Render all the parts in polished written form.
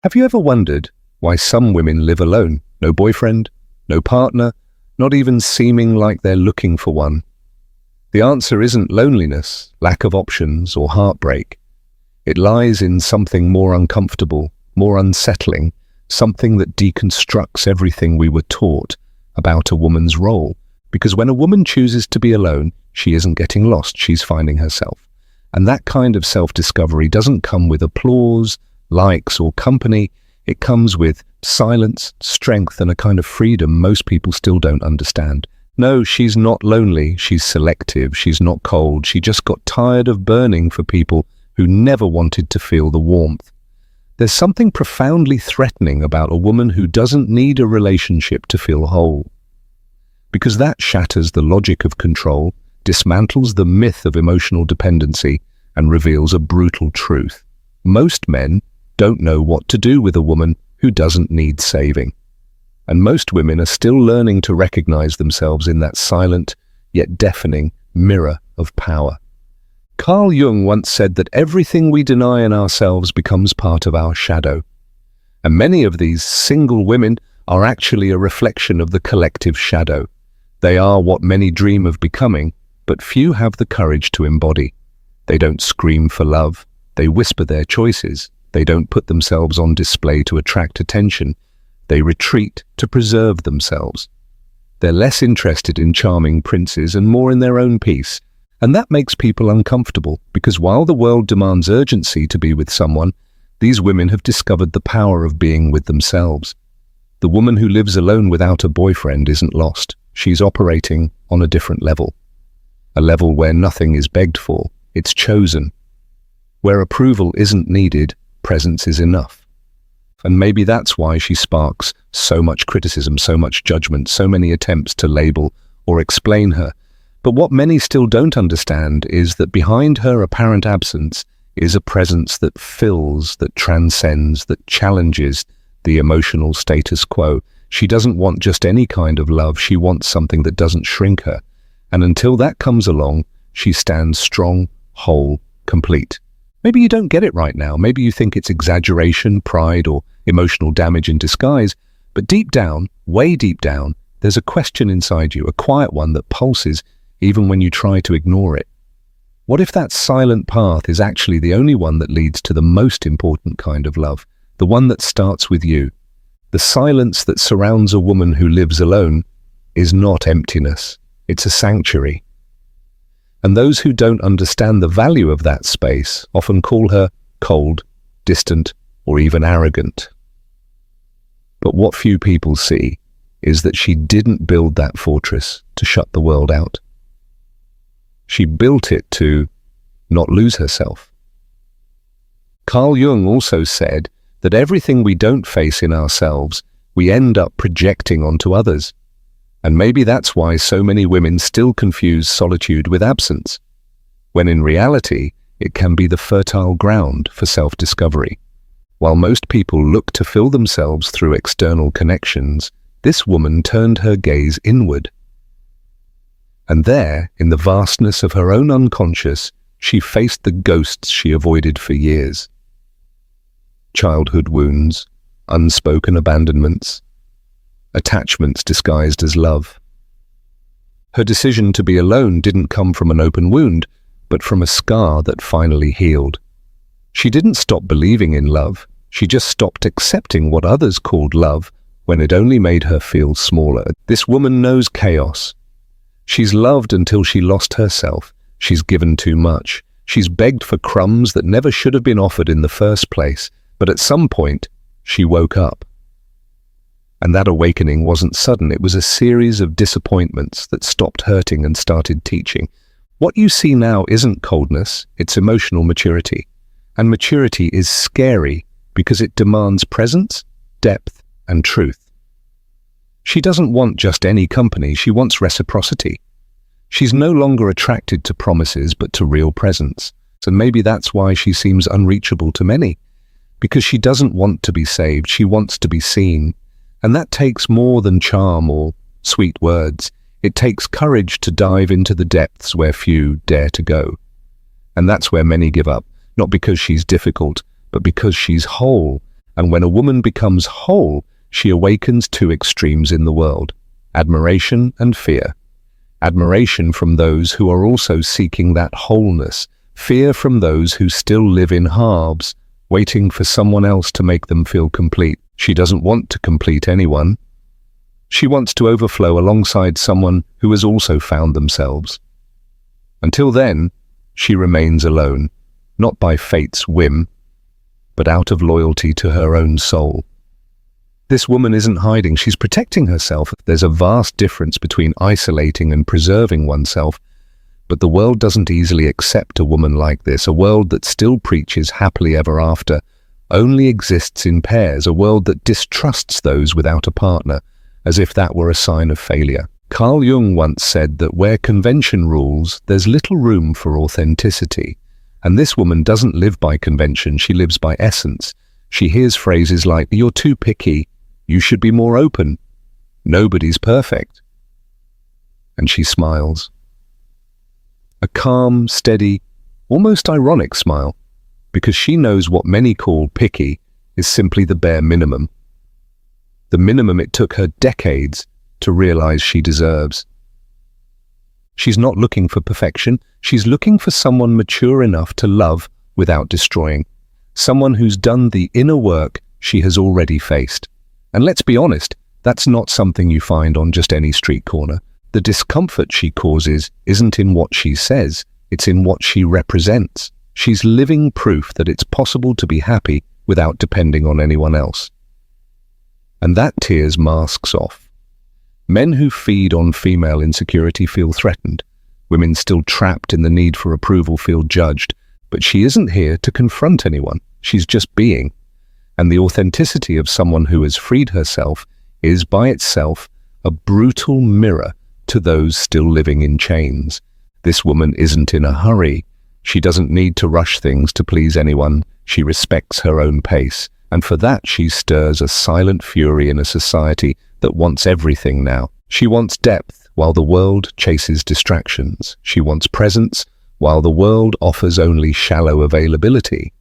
Have you ever wondered why some women live alone? No boyfriend, no partner, not even seeming like they're looking for one. The answer isn't loneliness, lack of options, or heartbreak. It lies in something more uncomfortable, more unsettling, something that deconstructs everything we were taught about a woman's role. Because when a woman chooses to be alone, she isn't getting lost, she's finding herself. And that kind of self-discovery doesn't come with applause, likes, or company. It comes with silence, strength, and a kind of freedom most people still don't understand. No, she's not lonely, she's selective, she's not cold, she just got tired of burning for people who never wanted to feel the warmth. There's something profoundly threatening about a woman who doesn't need a relationship to feel whole. Because that shatters the logic of control, dismantles the myth of emotional dependency, and reveals a brutal truth. Most men don't know what to do with a woman who doesn't need saving. And most women are still learning to recognize themselves in that silent, yet deafening mirror of power. Carl Jung once said that everything we deny in ourselves becomes part of our shadow. And many of these single women are actually a reflection of the collective shadow. They are what many dream of becoming, but few have the courage to embody. They don't scream for love, they whisper their choices. They don't put themselves on display to attract attention. They retreat to preserve themselves. They're less interested in charming princes and more in their own peace. And that makes people uncomfortable, because while the world demands urgency to be with someone, these women have discovered the power of being with themselves. The woman who lives alone without a boyfriend isn't lost. She's operating on a different level. A level where nothing is begged for, it's chosen. Where approval isn't needed, presence is enough. And maybe that's why she sparks so much criticism, so much judgment, so many attempts to label or explain her. But what many still don't understand is that behind her apparent absence is a presence that fills, that transcends, that challenges the emotional status quo. She doesn't want just any kind of love, she wants something that doesn't shrink her. And until that comes along, she stands strong, whole, complete. Maybe you don't get it right now. Maybe you think it's exaggeration, pride, or emotional damage in disguise. But deep down, way deep down, there's a question inside you, a quiet one that pulses even when you try to ignore it. What if that silent path is actually the only one that leads to the most important kind of love, the one that starts with you? The silence that surrounds a woman who lives alone is not emptiness, it's a sanctuary. And those who don't understand the value of that space often call her cold, distant, or even arrogant. But what few people see is that she didn't build that fortress to shut the world out. She built it to not lose herself. Carl Jung also said that everything we don't face in ourselves, we end up projecting onto others. And maybe that's why so many women still confuse solitude with absence, when in reality, it can be the fertile ground for self-discovery. While most people look to fill themselves through external connections, this woman turned her gaze inward. And there, in the vastness of her own unconscious, she faced the ghosts she avoided for years. Childhood wounds, unspoken abandonments, attachments disguised as love. Her decision to be alone didn't come from an open wound, but from a scar that finally healed. She didn't stop believing in love, she just stopped accepting what others called love when it only made her feel smaller. This woman knows chaos. She's loved until she lost herself. She's given too much. She's begged for crumbs that never should have been offered in the first place, but at some point, she woke up. And that awakening wasn't sudden, it was a series of disappointments that stopped hurting and started teaching. What you see now isn't coldness, it's emotional maturity. And maturity is scary because it demands presence, depth, and truth. She doesn't want just any company, she wants reciprocity. She's no longer attracted to promises but to real presence. And maybe that's why she seems unreachable to many. Because she doesn't want to be saved, she wants to be seen. And that takes more than charm or sweet words. It takes courage to dive into the depths where few dare to go. And that's where many give up, not because she's difficult, but because she's whole. And when a woman becomes whole, she awakens two extremes in the world: admiration and fear. Admiration from those who are also seeking that wholeness, fear from those who still live in halves, waiting for someone else to make them feel complete. She doesn't want to complete anyone. She wants to overflow alongside someone who has also found themselves. Until then, she remains alone, not by fate's whim, but out of loyalty to her own soul. This woman isn't hiding, she's protecting herself. There's a vast difference between isolating and preserving oneself, but the world doesn't easily accept a woman like this. A world that still preaches happily ever after, only exists in pairs, a world that distrusts those without a partner, as if that were a sign of failure. Carl Jung once said that where convention rules, there's little room for authenticity. And this woman doesn't live by convention, she lives by essence. She hears phrases like, "You're too picky," "You should be more open," "Nobody's perfect." And she smiles. A calm, steady, almost ironic smile, because she knows what many call picky is simply the bare minimum. The minimum it took her decades to realize she deserves. She's not looking for perfection, she's looking for someone mature enough to love without destroying. Someone who's done the inner work she has already faced. And let's be honest, that's not something you find on just any street corner. The discomfort she causes isn't in what she says, it's in what she represents. She's living proof that it's possible to be happy without depending on anyone else. And that tears masks off. Men who feed on female insecurity feel threatened. Women still trapped in the need for approval feel judged. But she isn't here to confront anyone. She's just being. And the authenticity of someone who has freed herself is by itself a brutal mirror to those still living in chains. This woman isn't in a hurry. She doesn't need to rush things to please anyone. She respects her own pace. And for that she stirs a silent fury in a society that wants everything now. She wants depth while the world chases distractions. She wants presence while the world offers only shallow availability.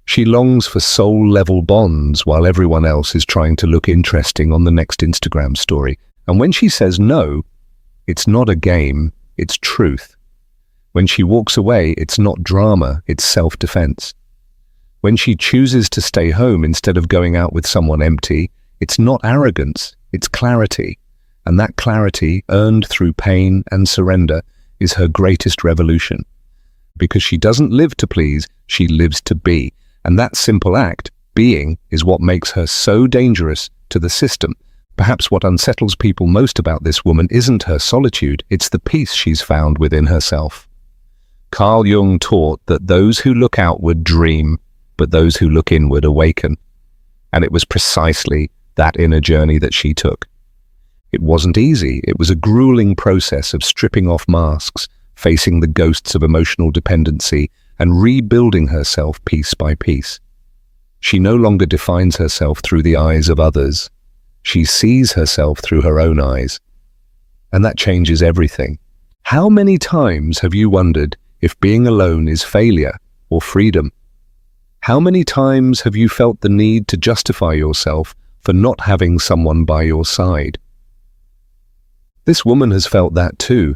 She longs for soul-level bonds while everyone else is trying to look interesting on the next Instagram story. And when she says no, it's not a game, it's truth. When she walks away, it's not drama, it's self-defense. When she chooses to stay home instead of going out with someone empty, it's not arrogance, it's clarity. And that clarity, earned through pain and surrender, is her greatest revolution. Because she doesn't live to please, she lives to be. And that simple act, being, is what makes her so dangerous to the system. Perhaps what unsettles people most about this woman isn't her solitude, it's the peace she's found within herself. Carl Jung taught that those who look outward dream, but those who look inward awaken. And it was precisely that inner journey that she took. It wasn't easy. It was a grueling process of stripping off masks, facing the ghosts of emotional dependency, and rebuilding herself piece by piece. She no longer defines herself through the eyes of others. She sees herself through her own eyes. And that changes everything. How many times have you wondered if being alone is failure or freedom? How many times have you felt the need to justify yourself for not having someone by your side? This woman has felt that too.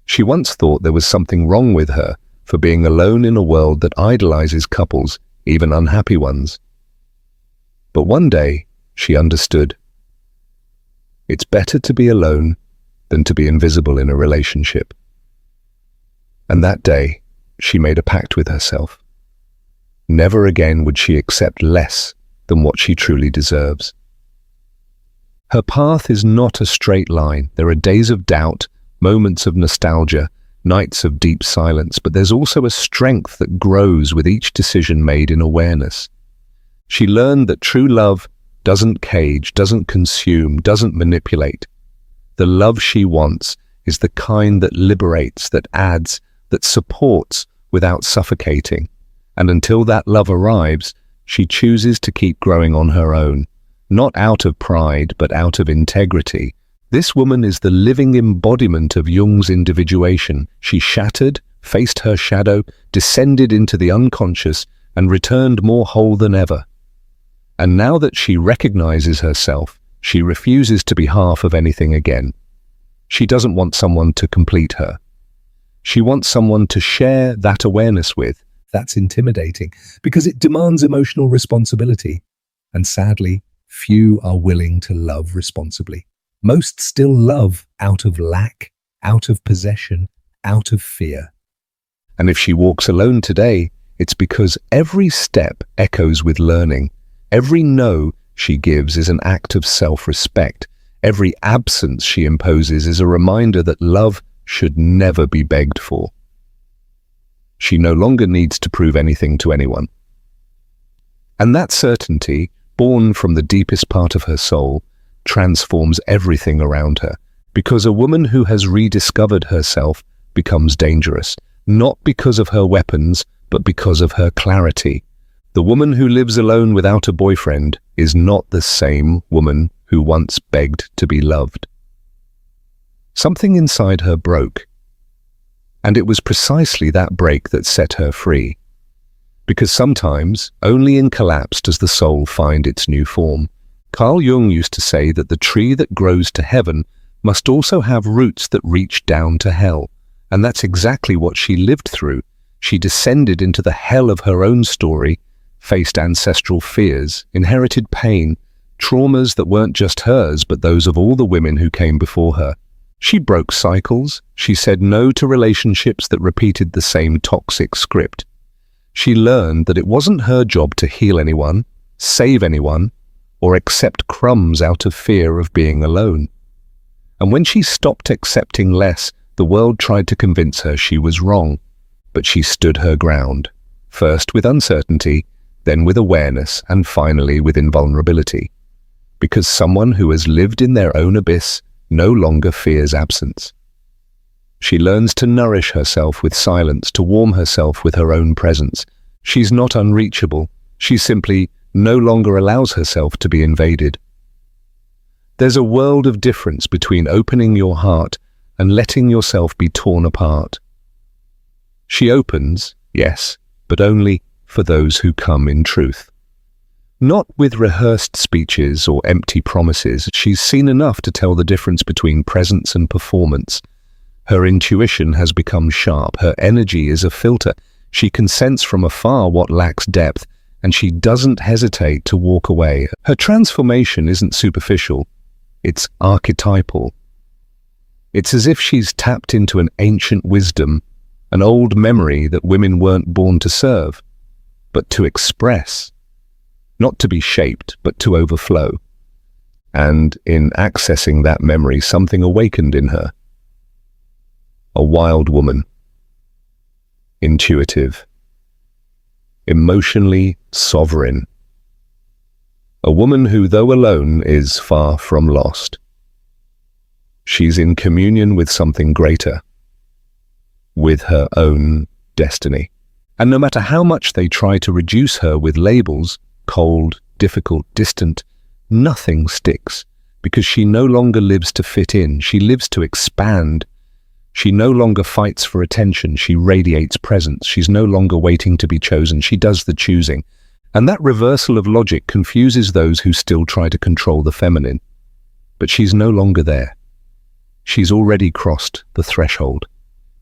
She once thought there was something wrong with her for being alone in a world that idolizes couples, even unhappy ones. But one day, she understood. It's better to be alone than to be invisible in a relationship. And that day, she made a pact with herself. Never again would she accept less than what she truly deserves. Her path is not a straight line. There are days of doubt, moments of nostalgia, nights of deep silence, but there's also a strength that grows with each decision made in awareness. She learned that true love doesn't cage, doesn't consume, doesn't manipulate. The love she wants is the kind that liberates, that adds, that supports without suffocating. And until that love arrives, she chooses to keep growing on her own, not out of pride, but out of integrity. This woman is the living embodiment of Jung's individuation. She shattered, faced her shadow, descended into the unconscious, and returned more whole than ever. And now that she recognizes herself, she refuses to be half of anything again. She doesn't want someone to complete her. She wants someone to share that awareness with. That's intimidating because it demands emotional responsibility. And sadly, few are willing to love responsibly. Most still love out of lack, out of possession, out of fear. And if she walks alone today, it's because every step echoes with learning. Every no she gives is an act of self-respect. Every absence she imposes is a reminder that love should never be begged for. She no longer needs to prove anything to anyone. And that certainty, born from the deepest part of her soul, transforms everything around her, because a woman who has rediscovered herself becomes dangerous, not because of her weapons, but because of her clarity. The woman who lives alone without a boyfriend is not the same woman who once begged to be loved. Something inside her broke, and it was precisely that break that set her free. Because sometimes, only in collapse does the soul find its new form. Carl Jung used to say that the tree that grows to heaven must also have roots that reach down to hell. And that's exactly what she lived through. She descended into the hell of her own story, faced ancestral fears, inherited pain, traumas that weren't just hers, but those of all the women who came before her. She broke cycles. She said no to relationships that repeated the same toxic script. She learned that it wasn't her job to heal anyone, save anyone, or accept crumbs out of fear of being alone. And when she stopped accepting less, the world tried to convince her she was wrong. But she stood her ground, first with uncertainty, then with awareness, and finally with invulnerability. Because someone who has lived in their own abyss no longer fears absence. She learns to nourish herself with silence, to warm herself with her own presence. She's not unreachable. She simply no longer allows herself to be invaded. There's a world of difference between opening your heart and letting yourself be torn apart. She opens, yes, but only for those who come in truth. Not with rehearsed speeches or empty promises. She's seen enough to tell the difference between presence and performance. Her intuition has become sharp. Her energy is a filter. She can sense from afar what lacks depth, and she doesn't hesitate to walk away. Her transformation isn't superficial. It's archetypal. It's as if she's tapped into an ancient wisdom, an old memory that women weren't born to serve, but to express. Not to be shaped, but to overflow. And in accessing that memory, something awakened in her. A wild woman. Intuitive. Emotionally sovereign. A woman who, though alone, is far from lost. She's in communion with something greater, with her own destiny. And no matter how much they try to reduce her with labels, cold, difficult, distant, nothing sticks, because she no longer lives to fit in. She lives to expand. She no longer fights for attention. She radiates presence. She's no longer waiting to be chosen. She does the choosing. And that reversal of logic confuses those who still try to control the feminine. But she's no longer there. She's already crossed the threshold.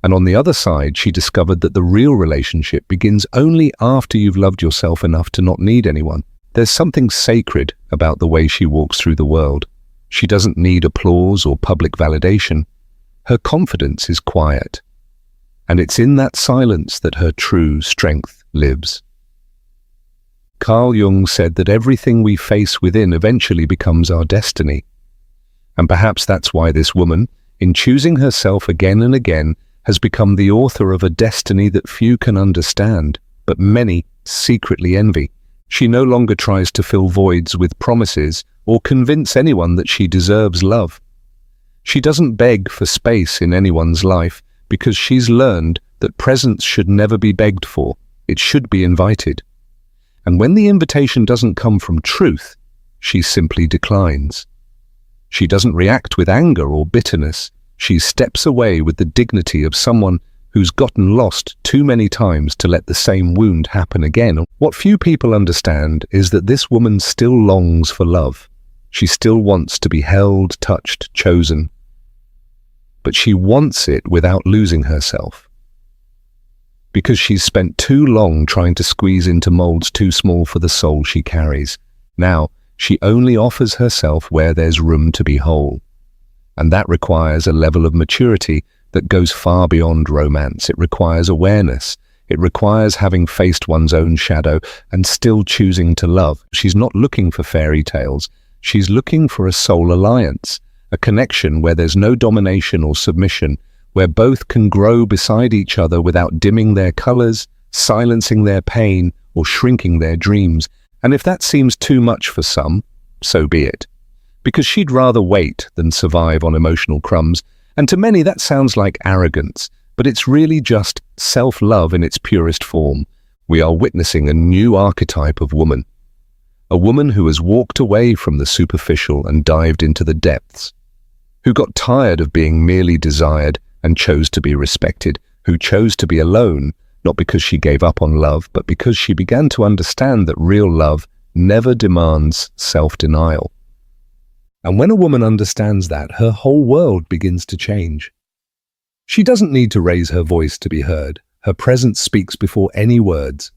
And on the other side, she discovered that the real relationship begins only after you've loved yourself enough to not need anyone. There's something sacred about the way she walks through the world. She doesn't need applause or public validation. Her confidence is quiet. And it's in that silence that her true strength lives. Carl Jung said that everything we face within eventually becomes our destiny. And perhaps that's why this woman, in choosing herself again and again, has become the author of a destiny that few can understand, but many secretly envy. She no longer tries to fill voids with promises or convince anyone that she deserves love. She doesn't beg for space in anyone's life because she's learned that presence should never be begged for. It should be invited. And when the invitation doesn't come from truth, she simply declines. She doesn't react with anger or bitterness. She steps away with the dignity of someone who's gotten lost too many times to let the same wound happen again. What few people understand is that this woman still longs for love. She still wants to be held, touched, chosen. But she wants it without losing herself. Because she's spent too long trying to squeeze into molds too small for the soul she carries. Now, she only offers herself where there's room to be whole. And that requires a level of maturity that goes far beyond romance. It requires awareness. It requires having faced one's own shadow and still choosing to love. She's not looking for fairy tales. She's looking for a soul alliance, a connection where there's no domination or submission, where both can grow beside each other without dimming their colors, silencing their pain, or shrinking their dreams. And if that seems too much for some, so be it. Because she'd rather wait than survive on emotional crumbs. And to many that sounds like arrogance, but it's really just self-love in its purest form. We are witnessing a new archetype of woman. A woman who has walked away from the superficial and dived into the depths. Who got tired of being merely desired and chose to be respected. Who chose to be alone, not because she gave up on love, but because she began to understand that real love never demands self-denial. And when a woman understands that, her whole world begins to change. She doesn't need to raise her voice to be heard. Her presence speaks before any words.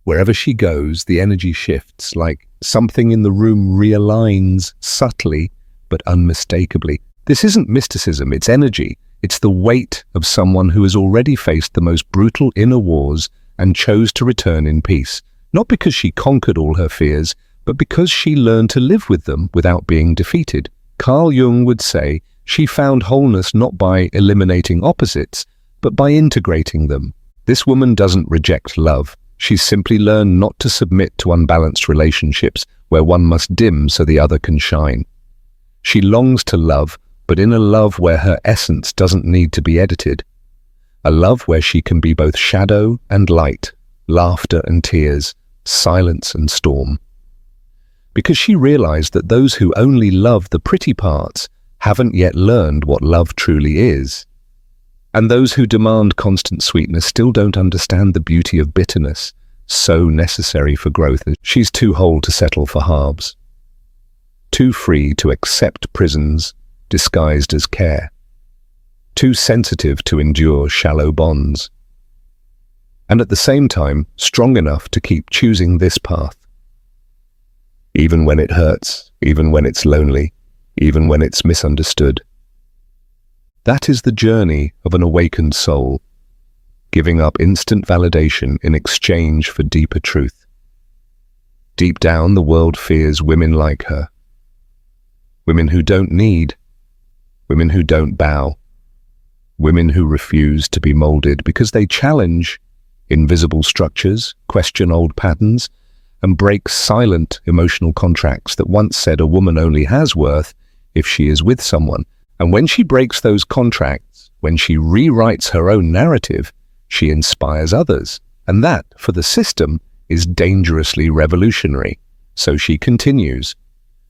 Wherever she goes, the energy shifts, like something in the room realigns subtly but unmistakably. This isn't mysticism, it's energy. It's the weight of someone who has already faced the most brutal inner wars and chose to return in peace. Not because she conquered all her fears, but because she learned to live with them without being defeated. Carl Jung would say she found wholeness not by eliminating opposites, but by integrating them. This woman doesn't reject love. She's simply learned not to submit to unbalanced relationships where one must dim so the other can shine. She longs to love, but in a love where her essence doesn't need to be edited. A love where she can be both shadow and light, laughter and tears, silence and storm. Because she realized that those who only love the pretty parts haven't yet learned what love truly is. And those who demand constant sweetness still don't understand the beauty of bitterness, so necessary for growth. She's too whole to settle for halves, too free to accept prisons disguised as care, too sensitive to endure shallow bonds, and at the same time strong enough to keep choosing this path. Even when it hurts, even when it's lonely, even when it's misunderstood. That is the journey of an awakened soul, giving up instant validation in exchange for deeper truth. Deep down, the world fears women like her. Women who don't need, women who don't bow, women who refuse to be molded because they challenge invisible structures, question old patterns, and break silent emotional contracts that once said a woman only has worth if she is with someone. And when she breaks those contracts, when she rewrites her own narrative, she inspires others. And that, for the system, is dangerously revolutionary. So she continues.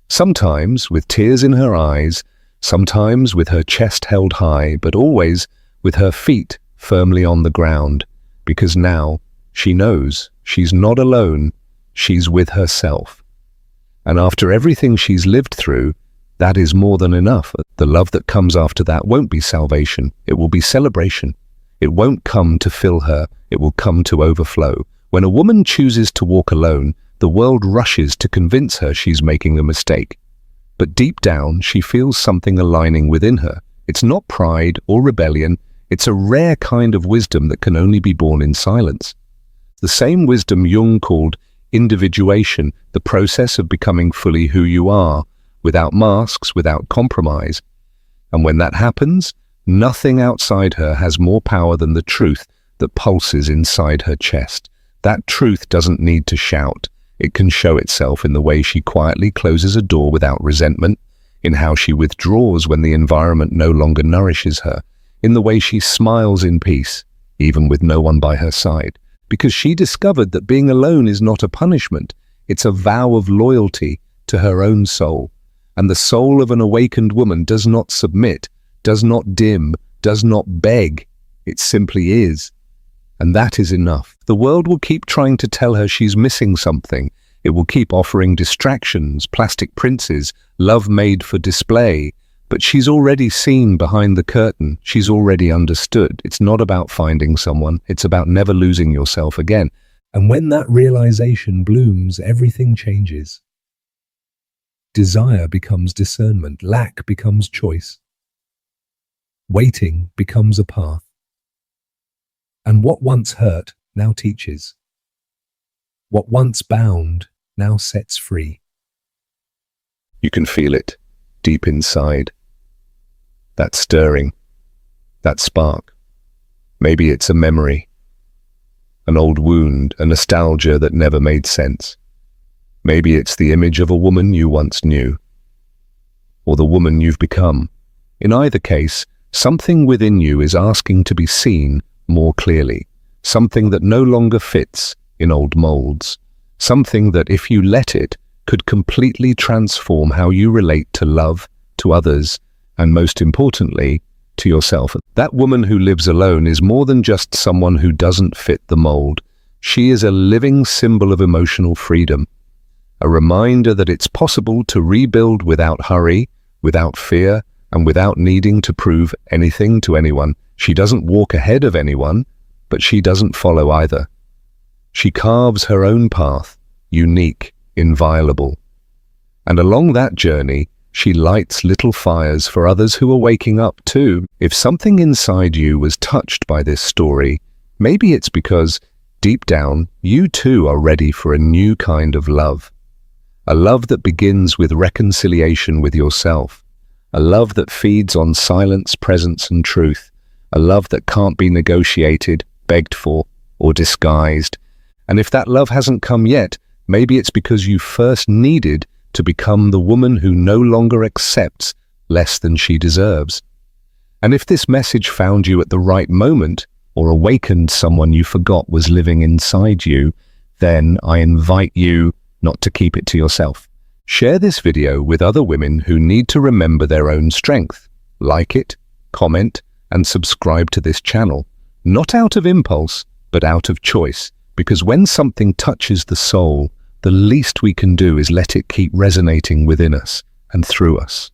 Sometimes with tears in her eyes, sometimes with her chest held high, but always with her feet firmly on the ground. Because now she knows she's not alone, she's with herself. And after everything she's lived through, that is more than enough. The love that comes after that won't be salvation, it will be celebration. It won't come to fill her, it will come to overflow. When a woman chooses to walk alone, the world rushes to convince her she's making a mistake. But deep down, she feels something aligning within her. It's not pride or rebellion, it's a rare kind of wisdom that can only be born in silence. The same wisdom Jung called individuation, the process of becoming fully who you are, without masks, without compromise. And when that happens, nothing outside her has more power than the truth that pulses inside her chest. That truth doesn't need to shout. It can show itself in the way she quietly closes a door without resentment, in how she withdraws when the environment no longer nourishes her, in the way she smiles in peace, even with no one by her side. Because she discovered that being alone is not a punishment, it's a vow of loyalty to her own soul. And the soul of an awakened woman does not submit, does not dim, does not beg. It simply is. And that is enough. The world will keep trying to tell her she's missing something. It will keep offering distractions, plastic princes, love made for display. But she's already seen behind the curtain. She's already understood. It's not about finding someone. It's about never losing yourself again. And when that realization blooms, everything changes. Desire becomes discernment. Lack becomes choice. Waiting becomes a path. And what once hurt now teaches. What once bound now sets free. You can feel it deep inside. That stirring, that spark. Maybe it's a memory, an old wound, a nostalgia that never made sense. Maybe it's the image of a woman you once knew, or the woman you've become. In either case, something within you is asking to be seen more clearly, something that no longer fits in old molds, something that, if you let it, could completely transform how you relate to love, to others, and most importantly, to yourself. That woman who lives alone is more than just someone who doesn't fit the mold. She is a living symbol of emotional freedom, a reminder that it's possible to rebuild without hurry, without fear, and without needing to prove anything to anyone. She doesn't walk ahead of anyone, but she doesn't follow either. She carves her own path, unique, inviolable. And along that journey, she lights little fires for others who are waking up too. If something inside you was touched by this story, maybe it's because, deep down, you too are ready for a new kind of love. A love that begins with reconciliation with yourself. A love that feeds on silence, presence, and truth. A love that can't be negotiated, begged for, or disguised. And if that love hasn't come yet, maybe it's because you first needed to become the woman who no longer accepts less than she deserves. And if this message found you at the right moment, or awakened someone you forgot was living inside you, then I invite you not to keep it to yourself. Share this video with other women who need to remember their own strength. Like it, comment, and subscribe to this channel. Not out of impulse, but out of choice. Because when something touches the soul, the least we can do is let it keep resonating within us and through us.